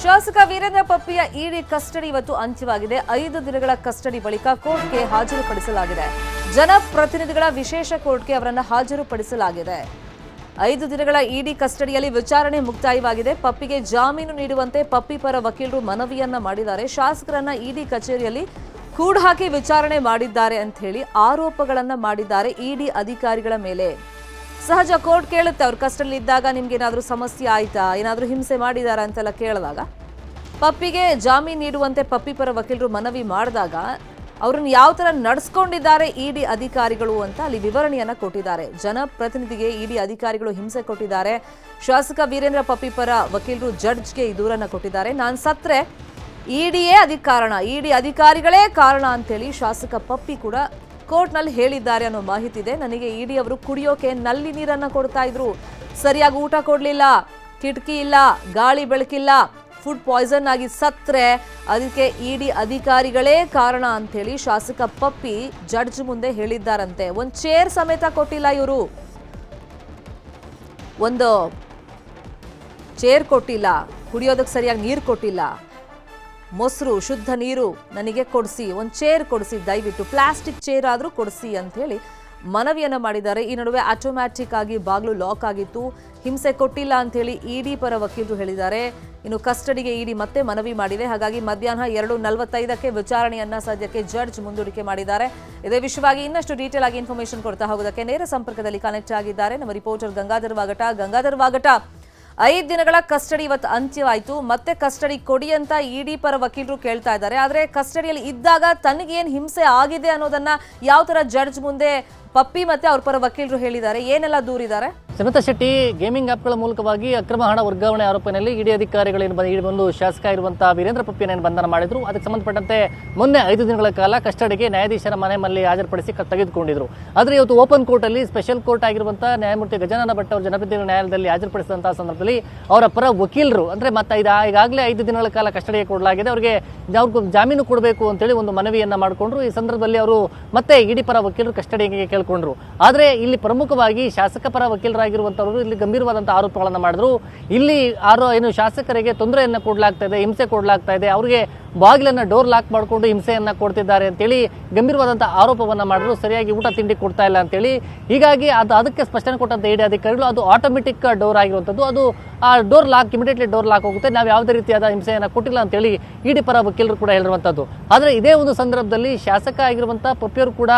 ಶಾಸಕ ವೀರೇಂದ್ರ ಪಪ್ಪಿಯ ಇಡಿ ಕಸ್ಟಡಿ ಇವತ್ತು ಅಂತ್ಯವಾಗಿದೆ. 5 ದಿನಗಳ ಕಸ್ಟಡಿ ಬಳಿಕ ಕೋರ್ಟ್ಗೆ ಹಾಜರುಪಡಿಸಲಾಗಿದೆ. ಜನಪ್ರತಿನಿಧಿಗಳ ವಿಶೇಷ ಕೋರ್ಟ್ಗೆ ಅವರನ್ನು ಹಾಜರುಪಡಿಸಲಾಗಿದೆ. 5 ದಿನಗಳ ಇಡಿ ಕಸ್ಟಡಿಯಲ್ಲಿ ವಿಚಾರಣೆ ಮುಕ್ತಾಯವಾಗಿದೆ. ಪಪ್ಪಿಗೆ ಜಾಮೀನು ನೀಡುವಂತೆ ಪಪ್ಪಿ ಪರ ವಕೀಲರು ಮನವಿಯನ್ನ ಮಾಡಿದ್ದಾರೆ. ಶಾಸಕರನ್ನ ಇಡಿ ಕಚೇರಿಯಲ್ಲಿ ಕೂಡ್ ಹಾಕಿ ವಿಚಾರಣೆ ಮಾಡಿದ್ದಾರೆ ಅಂತ ಹೇಳಿ ಆರೋಪಗಳನ್ನ ಮಾಡಿದ್ದಾರೆ ಇಡಿ ಅಧಿಕಾರಿಗಳ ಮೇಲೆ. ಸಹಜ ಕೋರ್ಟ್ ಕೇಳುತ್ತೆ, ಅವ್ರ ಕಸ್ಟಡಿಯಲ್ಲಿ ಇದ್ದಾಗ ನಿಮ್ಗೆ ಏನಾದರೂ ಸಮಸ್ಯೆ ಆಯ್ತಾ, ಏನಾದರೂ ಹಿಂಸೆ ಮಾಡಿದಾರ ಅಂತೆಲ್ಲ ಕೇಳಿದಾಗ ಪಪ್ಪಿಗೆ ಜಾಮೀನು ನೀಡುವಂತೆ ಪಪ್ಪಿ ಪರ ವಕೀಲರು ಮನವಿ ಮಾಡಿದಾಗ ಅವ್ರನ್ನ ಯಾವ ಥರ ನಡೆಸ್ಕೊಂಡಿದ್ದಾರೆ ಇಡಿ ಅಧಿಕಾರಿಗಳು ಅಂತ ಅಲ್ಲಿ ವಿವರಣೆಯನ್ನ ಕೊಟ್ಟಿದ್ದಾರೆ. ಜನಪ್ರತಿನಿಧಿಗೆ ಇಡಿ ಅಧಿಕಾರಿಗಳು ಹಿಂಸೆ ಕೊಟ್ಟಿದ್ದಾರೆ. ಶಾಸಕ ವೀರೇಂದ್ರ ಪಪ್ಪಿ ಪರ ವಕೀಲರು ಜಡ್ಜ್ಗೆ ಈ ದೂರನ್ನ ಕೊಟ್ಟಿದ್ದಾರೆ. ನಾನು ಸತ್ರೆ ಇಡಿಯೇ ಕಾರಣ, ಇಡಿ ಅಧಿಕಾರಿಗಳೇ ಕಾರಣ ಅಂತೇಳಿ ಶಾಸಕ ಪಪ್ಪಿ ಕೂಡ ಕೋರ್ಟ್ನಲ್ಲಿ ಹೇಳಿದ್ದಾರೆ ಅನ್ನೋ ಮಾಹಿತಿ ಇದೆ. ನನಗೆ ಇಡಿ ಅವರು ಕುಡಿಯೋಕೆ ನಲ್ಲಿ ನೀರನ್ನ ಕೊಡ್ತಾ ಇದ್ರು, ಸರಿಯಾಗಿ ಊಟ ಕೊಡ್ಲಿಲ್ಲ, ಕಿಟಕಿ ಇಲ್ಲ, ಗಾಳಿ ಬೆಳಕಿಲ್ಲ, ಫುಡ್ ಪಾಯ್ಸನ್ ಆಗಿ ಸತ್ರೆ ಅದಕ್ಕೆ ಇಡಿ ಅಧಿಕಾರಿಗಳೇ ಕಾರಣ ಅಂತೇಳಿ ಶಾಸಕ ಪಪ್ಪಿ ಜಡ್ಜ್ ಮುಂದೆ ಹೇಳಿದ್ದಾರಂತೆ. ಒಂದು ಚೇರ್ ಸಮೇತ ಕೊಟ್ಟಿಲ್ಲ ಇವರು, ಒಂದು ಚೇರ್ ಕೊಟ್ಟಿಲ್ಲ, ಕುಡಿಯೋದಕ್ಕೆ ಸರಿಯಾಗಿ ನೀರು ಕೊಟ್ಟಿಲ್ಲ, ಮೊಸರು ಶುದ್ಧ ನೀರು ನನಗೆ ಕೊಡಿಸಿ, ಒಂದು ಚೇರ್ ಕೊಡಿಸಿ, ದಯವಿಟ್ಟು ಪ್ಲಾಸ್ಟಿಕ್ ಚೇರ್ ಆದರೂ ಕೊಡಿಸಿ ಅಂತ ಹೇಳಿ ಮನವಿಯನ್ನು ಮಾಡಿದ್ದಾರೆ. ಈ ನಡುವೆ ಆಟೋಮ್ಯಾಟಿಕ್ ಆಗಿ ಬಾಗಿಲು ಲಾಕ್ ಆಗಿತ್ತು, ಹಿಂಸೆ ಕೊಟ್ಟಿಲ್ಲ ಅಂತ ಹೇಳಿ ಇಡಿ ಪರ ವಕೀಲರು ಹೇಳಿದ್ದಾರೆ. ಇನ್ನು ಕಸ್ಟಡಿಗೆ ಇಡಿ ಮತ್ತೆ ಮನವಿ ಮಾಡಿದೆ. ಹಾಗಾಗಿ ಮಧ್ಯಾಹ್ನ 2:45ಕ್ಕೆ ವಿಚಾರಣೆಯನ್ನ ಸದ್ಯಕ್ಕೆ ಜಡ್ಜ್ ಮುಂದೂಡಿಕೆ ಮಾಡಿದ್ದಾರೆ. ಇದೇ ವಿಷಯವಾಗಿ ಇನ್ನಷ್ಟು ಡೀಟೇಲ್ ಆಗಿ ಇನ್ಫಾರ್ಮೇಶನ್ ಕೊಡ್ತಾ ಹೋಗೋದಕ್ಕೆ ನೇರ ಸಂಪರ್ಕದಲ್ಲಿ ಕನೆಕ್ಟ್ ಆಗಿದ್ದಾರೆ ನಮ್ಮ ರಿಪೋರ್ಟರ್ ಗಂಗಾಧರ್ ವಾಗಟ. 5 ದಿನಗಳ ಕಸ್ಟಡಿ ಇವತ್ತು ಅಂತ್ಯವಾಯಿತು. ಮತ್ತೆ ಕಸ್ಟಡಿ ಕೊಡಿ ಅಂತ ಇಡಿ ಪರ ವಕೀಲರು ಕೇಳ್ತಾ ಇದ್ದಾರೆ. ಆದರೆ ಕಸ್ಟಡಿಯಲ್ಲಿ ಇದ್ದಾಗ ತನಗೇನು ಹಿಂಸೆ ಆಗಿದೆ ಅನ್ನೋದನ್ನ ಯಾವ ತರ ಜಡ್ಜ್ ಮುಂದೆ ಪಪ್ಪಿ ಮತ್ತೆ ಅವ್ರ ಪರ ವಕೀಲರು ಹೇಳಿದ್ದಾರೆ, ಏನೆಲ್ಲ ದೂರಿದ್ದಾರೆ? ಸುಮಿತಾ ಶೆಟ್ಟಿ ಗೇಮಿಂಗ್ ಆಪ್ಗಳ ಮೂಲಕವಾಗಿ ಅಕ್ರಮ ಹಣ ವರ್ಗಾವಣೆ ಆರೋಪದಲ್ಲಿ ಇಡಿ ಅಧಿಕಾರಿಗಳೇನು ಒಂದು ಶಾಸಕ ಇರುವಂತಹ ವೀರೇಂದ್ರ ಪಪ್ಪಿಯನ್ನು ಬಂಧನ ಮಾಡಿದ್ರು. ಅದಕ್ಕೆ ಸಂಬಂಧಪಟ್ಟಂತೆ ಮೊನ್ನೆ 5 ದಿನಗಳ ಕಾಲ ಕಸ್ಟಡಿಗೆ ನ್ಯಾಯಾಧೀಶರ ಮನೆಯಲ್ಲಿ ಹಾಜರುಪಡಿಸಿ ತೆಗೆದುಕೊಂಡಿದ್ರು. ಆದರೆ ಇವತ್ತು ಓಪನ್ ಕೋರ್ಟ್ ಅಲ್ಲಿ ಸ್ಪೆಷಲ್ ಕೋರ್ಟ್ ಆಗಿರುವಂತಹ ನ್ಯಾಯಮೂರ್ತಿ ಗಜಾನನ ಭಟ್ ಅವರು ಜನಪ್ರತಿನಿಧಿಗಳ ನ್ಯಾಯಾಲಯದಲ್ಲಿ ಹಾಜರುಪಡಿಸಿದಂತಹ ಸಂದರ್ಭದಲ್ಲಿ ಅವರ ಪರ ವಕೀಲರು ಅಂದ್ರೆ ಮತ್ತೆ ಈಗಾಗಲೇ 5 ದಿನಗಳ ಕಾಲ ಕಸ್ಟಡಿಗೆ ಕೊಡಲಾಗಿದೆ, ಅವ್ರಿಗೆ ಜಾಮೀನು ಕೊಡಬೇಕು ಅಂತೇಳಿ ಒಂದು ಮನವಿಯನ್ನ ಮಾಡಿಕೊಂಡ್ರು. ಈ ಸಂದರ್ಭದಲ್ಲಿ ಅವರು ಮತ್ತೆ ಇಡಿ ಪರ ವಕೀಲರು ಕಸ್ಟಡಿಗೆ ಕೇಳ್ಕೊಂಡ್ರು. ಆದರೆ ಇಲ್ಲಿ ಪ್ರಮುಖವಾಗಿ ಶಾಸಕ ಪರ ವಕೀಲರಾಗಿರುವಂತವರು ಇಲ್ಲಿ ಗಂಭೀರವಾದಂತಹ ಆರೋಪಗಳನ್ನು ಮಾಡಿದ್ರು. ಇಲ್ಲಿ ಏನು ಶಾಸಕರಿಗೆ ತೊಂದರೆಯನ್ನ ಕೊಡಲಾಗ್ತಾ ಇದೆ, ಹಿಂಸೆ ಕೊಡಲಾಗ್ತಾ ಇದೆ, ಅವರಿಗೆ ಬಾಗಿಲನ್ನ ಡೋರ್ ಲಾಕ್ ಮಾಡಿಕೊಂಡು ಹಿಂಸೆಯನ್ನ ಕೊಡ್ತಿದ್ದಾರೆ ಅಂತೇಳಿ ಗಂಭೀರವಾದಂತಹ ಆರೋಪವನ್ನ ಮಾಡಿದ್ರು. ಸರಿಯಾಗಿ ಊಟ ತಿಂಡಿ ಕೊಡ್ತಾ ಇಲ್ಲ ಅಂತೇಳಿ. ಹೀಗಾಗಿ ಅದಕ್ಕೆ ಸ್ಪಷ್ಟನೆ ಕೊಟ್ಟಂತ ಇಡಿ ಅಧಿಕಾರಿಗಳು ಅದು ಆಟೋಮೆಟಿಕ್ ಡೋರ್ ಆಗಿರುವಂಥದ್ದು, ಅದು ಆ door lock immediately door lock ಹೋಗುತ್ತೆ, ನಾವು ಯಾವುದೇ ರೀತಿಯಾದ ಹಿಂಸೆಯನ್ನ ಕೊಟ್ಟಿಲ್ಲ ಅಂತೇಳಿ ಇಡಿ ಪರ ವಕೀಲರು ಕೂಡ ಹೇಳಿರುವಂಥದ್ದು. ಆದರೆ ಇದೇ ಒಂದು ಸಂದರ್ಭದಲ್ಲಿ ಶಾಸಕ ಆಗಿರುವಂತಹ ಪಪ್ಪಿಯವರು ಕೂಡ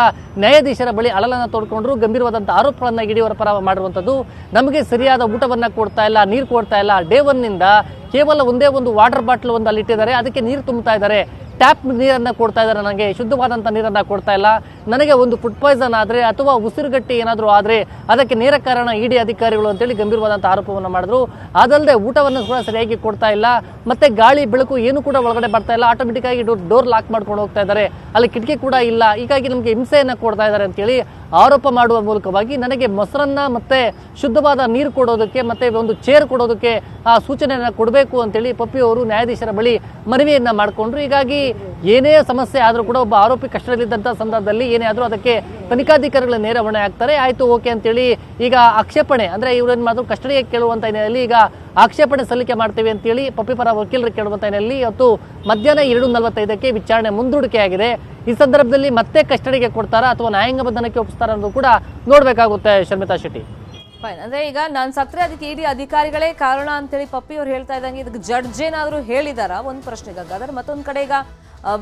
ನ್ಯಾಯಾಧೀಶರ ಬಳಿ ಅಳಲನ್ನ ತೋಡ್ಕೊಂಡ್ರು. ಗಂಭೀರವಾದಂತಹ ಆರೋಪಗಳನ್ನ ಇಡಿಯವರ ಪರ ಮಾಡಿರುವಂಥದ್ದು. ನಮಗೆ ಸರಿಯಾದ ಊಟವನ್ನ ಕೊಡ್ತಾ ಇಲ್ಲ, ನೀರು ಕೊಡ್ತಾ ಇಲ್ಲ, ಡೇ 1 ನಿಂದ ಕೇವಲ ಒಂದೇ ಒಂದು ವಾಟರ್ ಬಾಟಲ್ ಒಂದು ಅಲ್ಲಿ ಇಟ್ಟಿದ್ದಾರೆ, ಅದಕ್ಕೆ ನೀರು ತುಂಬುತ್ತಾ ಇದ್ದಾರೆ, ಟ್ಯಾಪ್ ನೀರನ್ನು ಕೊಡ್ತಾ ಇದ್ದಾರೆ, ನನಗೆ ಶುದ್ಧವಾದಂಥ ನೀರನ್ನು ಕೊಡ್ತಾ ಇಲ್ಲ, ನನಗೆ ಒಂದು ಫುಡ್ ಪಾಯ್ಸನ್ ಆದರೆ ಅಥವಾ ಉಸಿರುಗಟ್ಟಿ ಏನಾದರೂ ಆದರೆ ಅದಕ್ಕೆ ನೇರ ಕಾರಣ ಇಡಿ ಅಧಿಕಾರಿಗಳು ಅಂತೇಳಿ ಗಂಭೀರವಾದಂಥ ಆರೋಪವನ್ನು ಮಾಡಿದ್ರು. ಅದಲ್ಲದೆ ಊಟವನ್ನು ಕೂಡ ಸರಿಯಾಗಿ ಕೊಡ್ತಾ ಇಲ್ಲ, ಮತ್ತೆ ಗಾಳಿ ಬೆಳಕು ಏನು ಕೂಡ ಒಳಗಡೆ ಬರ್ತಾ ಇಲ್ಲ, ಆಟೋಮೆಟಿಕ್ ಆಗಿ ಡೋರ್ ಲಾಕ್ ಮಾಡ್ಕೊಂಡು ಹೋಗ್ತಾ ಇದ್ದಾರೆ, ಅಲ್ಲಿ ಕಿಟಕಿ ಕೂಡ ಇಲ್ಲ, ಹೀಗಾಗಿ ನಮಗೆ ಹಿಂಸೆಯನ್ನು ಕೊಡ್ತಾ ಇದ್ದಾರೆ ಅಂತೇಳಿ ಆರೋಪ ಮಾಡುವ ಮೂಲಕವಾಗಿ ನನಗೆ ಮೊಸರನ್ನ ಮತ್ತೆ ಶುದ್ಧವಾದ ನೀರು ಕೊಡೋದಕ್ಕೆ ಮತ್ತೆ ಒಂದು ಚೇರ್ ಕೊಡೋದಕ್ಕೆ ಆ ಸೂಚನೆಯನ್ನು ಕೊಡಬೇಕು ಅಂತೇಳಿ ಪಪ್ಪಿ ಅವರು ನ್ಯಾಯಾಧೀಶರ ಬಳಿ ಮನವಿಯನ್ನ ಮಾಡಿಕೊಂಡ್ರು. ಹೀಗಾಗಿ ಏನೇ ಸಮಸ್ಯೆ ಆದರೂ ಕೂಡ ಒಬ್ಬ ಆರೋಪಿ ಕಷ್ಟದಲ್ಲಿದ್ದಂಥ ಸಂದರ್ಭದಲ್ಲಿ ಏನೇ ಆದರೂ ಅದಕ್ಕೆ ತನಿಖಾಧಿಕಾರಿಗಳ ನೇರ ಹೊಣೆ ಆಗ್ತಾರೆ. ಆಯ್ತು ಓಕೆ ಅಂತೇಳಿ ಈಗ ಆಕ್ಷೇಪಣೆ ಅಂದ್ರೆ ಇವರೇನು ಮಾಡಿದ್ರು ಕಸ್ಟಡಿಗೆ ಕೇಳುವಂತ ಹಿನ್ನೆಲೆಯಲ್ಲಿ ಈಗ ಆಕ್ಷೇಪಣೆ ಸಲ್ಲಿಕೆ ಮಾಡ್ತೀವಿ ಅಂತೇಳಿ ಪಪ್ಪಿ ಪರ ವಕೀಲರು ಕೇಳುವಂತ ಹಿನ್ನೆಲೆಯಲ್ಲಿ ಇವತ್ತು ಮಧ್ಯಾಹ್ನ 2:45ಕ್ಕೆ ವಿಚಾರಣೆ ಮುಂದೂಡಿಕೆಯಾಗಿದೆ. ಈ ಸಂದರ್ಭದಲ್ಲಿ ಮತ್ತೆ ಕಸ್ಟಡಿಗೆ ಕೊಡ್ತಾರಾ ಅಥವಾ ನ್ಯಾಯಾಂಗ ಬಂಧನಕ್ಕೆ ಒಪ್ಪಿಸ್ತಾರ ಅನ್ನೋದು ಕೂಡ ನೋಡ್ಬೇಕಾಗುತ್ತೆ ಶರ್ಮಿತಾ ಶೆಟ್ಟಿ. ಫೈನ್, ಅಂದ್ರೆ ಈಗ ನಾನು ಸತ್ರೆ ಅದಕ್ಕೆ ಇಡಿ ಅಧಿಕಾರಿಗಳೇ ಕಾರಣ ಅಂತೇಳಿ ಪಪ್ಪಿ ಅವ್ರು ಹೇಳ್ತಾ ಇದ್ದಂಗೆ ಇದಕ್ಕೆ ಜಡ್ಜ್ ಏನಾದ್ರು ಹೇಳಿದಾರ ಒಂದು ಪ್ರಶ್ನೆ ಗಂಗಾಧರ್. ಮತ್ತೊಂದ್ ಕಡೆ ಈಗ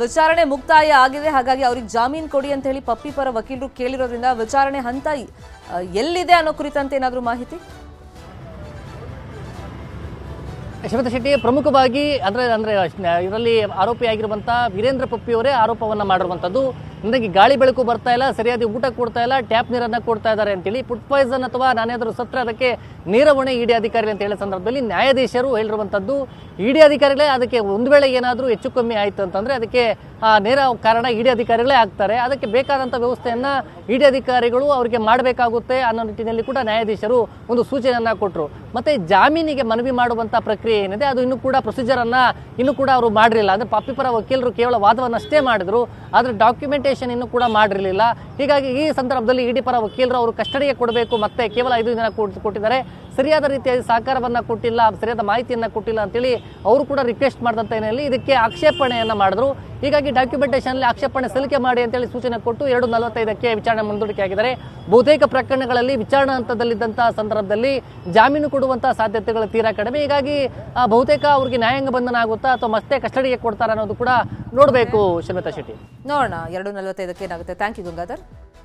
ವಿಚಾರಣೆ ಮುಕ್ತಾಯ ಆಗಿದೆ, ಹಾಗಾಗಿ ಅವ್ರಿಗೆ ಜಾಮೀನು ಕೊಡಿ ಅಂತ ಹೇಳಿ ಪಪ್ಪಿ ಪರ ವಕೀಲರು ಕೇಳಿರೋದ್ರಿಂದ ವಿಚಾರಣೆ ಹಂತ ಎಲ್ಲಿದೆ ಅನ್ನೋ ಕುರಿತಂತೆ ಏನಾದ್ರು ಮಾಹಿತಿ? ಶ್ರೀಮತಿ ಶೆಟ್ಟಿ ಪ್ರಮುಖವಾಗಿ ಅಂದ್ರೆ ಇದರಲ್ಲಿ ಆರೋಪಿಯಾಗಿರುವಂತಹ ವೀರೇಂದ್ರ ಪಪ್ಪಿಯವರೇ ಆರೋಪವನ್ನ ಮಾಡಿರುವಂತದ್ದು. ನನಗೆ ಗಾಳಿ ಬೆಳಕು ಬರ್ತಾ ಇಲ್ಲ, ಸರಿಯಾದ ಊಟ ಕೊಡ್ತಾ ಇಲ್ಲ, ಟ್ಯಾಪ್ ನೀರನ್ನ ಕೊಡ್ತಾ ಇದ್ದಾರೆ ಅಂತೇಳಿ ಫುಡ್ ಪಾಯ್ಸನ್ ಅಥವಾ ನಾನೇನಾದರೂ ಸತ್ರ ಅದಕ್ಕೆ ನೇರ ಹೊಣೆ ಇಡಿ ಅಧಿಕಾರಿ ಅಂತ ಹೇಳೋ ಸಂದರ್ಭದಲ್ಲಿ ನ್ಯಾಯಾಧೀಶರು ಹೇಳಿರುವಂಥದ್ದು. ಇಡಿ ಅಧಿಕಾರಿಗಳೇ ಅದಕ್ಕೆ ಒಂದು ವೇಳೆ ಏನಾದರೂ ಹೆಚ್ಚು ಕಮ್ಮಿ ಆಯಿತು ಅಂತಂದ್ರೆ ಅದಕ್ಕೆ ನೇರ ಕಾರಣ ಇಡಿ ಅಧಿಕಾರಿಗಳೇ ಆಗ್ತಾರೆ, ಅದಕ್ಕೆ ಬೇಕಾದಂಥ ವ್ಯವಸ್ಥೆಯನ್ನ ಇಡಿ ಅಧಿಕಾರಿಗಳು ಅವರಿಗೆ ಮಾಡಬೇಕಾಗುತ್ತೆ ಅನ್ನೋ ನಿಟ್ಟಿನಲ್ಲಿ ಕೂಡ ನ್ಯಾಯಾಧೀಶರು ಒಂದು ಸೂಚನೆಯನ್ನ ಕೊಟ್ಟರು. ಮತ್ತೆ ಜಾಮೀನಿಗೆ ಮನವಿ ಮಾಡುವಂಥ ಪ್ರಕ್ರಿಯೆ ಏನಿದೆ ಅದು ಇನ್ನೂ ಕೂಡ ಪ್ರೊಸೀಜರ್ ಅನ್ನ ಇನ್ನೂ ಕೂಡ ಅವರು ಮಾಡಿರಲಿಲ್ಲ. ಅಂದ್ರೆ ಪಪ್ಪಿ ಪರ ವಕೀಲರು ಕೇವಲ ವಾದವನ್ನಷ್ಟೇ ಮಾಡಿದ್ರು, ಆದರೆ ಡಾಕ್ಯುಮೆಂಟೇಶನ್ ಇನ್ನೂ ಕೂಡ ಮಾಡಿರಲಿಲ್ಲ. ಹೀಗಾಗಿ ಈ ಸಂದರ್ಭದಲ್ಲಿ ಇಡಿ ಪರ ವಕೀಲರು ಅವರು ಕಸ್ಟಡಿಗೆ ಕೊಡಬೇಕು, ಮತ್ತೆ ಕೇವಲ 5 ದಿನ ಕೊಟ್ಟಿದ್ದಾರೆ, ಸರಿಯಾದ ರೀತಿಯಾಗಿ ಸಹಕಾರವನ್ನು ಕೊಟ್ಟಿಲ್ಲ, ಸರಿಯಾದ ಮಾಹಿತಿಯನ್ನು ಕೊಟ್ಟಿಲ್ಲ ಅಂತೇಳಿ ಅವರು ಕೂಡ ರಿಕ್ವೆಸ್ಟ್ ಮಾಡಿದಂಥ ಹಿನ್ನೆಲೆಯಲ್ಲಿ ಇದಕ್ಕೆ ಆಕ್ಷೇಪಣೆಯನ್ನು ಮಾಡಿದ್ರು. ಹೀಗಾಗಿ ಡಾಕ್ಯುಮೆಂಟೇಷನ್ಲಿ ಆಕ್ಷೇಪಣೆ ಸಲ್ಲಿಕೆ ಮಾಡಿ ಅಂತೇಳಿ ಸೂಚನೆ ಕೊಟ್ಟು 2:45ಕ್ಕೆ ವಿಚಾರಣೆ ಮುಂದೂಡಿಕೆ ಆಗಿದ್ದಾರೆ. ಬಹುತೇಕ ಪ್ರಕರಣಗಳಲ್ಲಿ ವಿಚಾರಣಾ ಹಂತದಲ್ಲಿದ್ದಂಥ ಸಂದರ್ಭದಲ್ಲಿ ಜಾಮೀನು ಕೊಡುವಂಥ ಸಾಧ್ಯತೆಗಳು ತೀರಾ ಕಡಿಮೆ. ಹೀಗಾಗಿ ಬಹುತೇಕ ಅವ್ರಿಗೆ ನ್ಯಾಯಾಂಗ ಬಂಧನ ಆಗುತ್ತಾ ಅಥವಾ ಮತ್ತೆ ಕಸ್ಟಡಿಗೆ ಕೊಡ್ತಾರ ಅನ್ನೋದು ಕೂಡ ನೋಡಬೇಕು. ಶರ್ಮಿತಾ ಶೆಟ್ಟಿ, ನೋಡೋಣ 2:45ಕ್ಕೆ ಏನಾಗುತ್ತೆ. Thank you Gangadhar.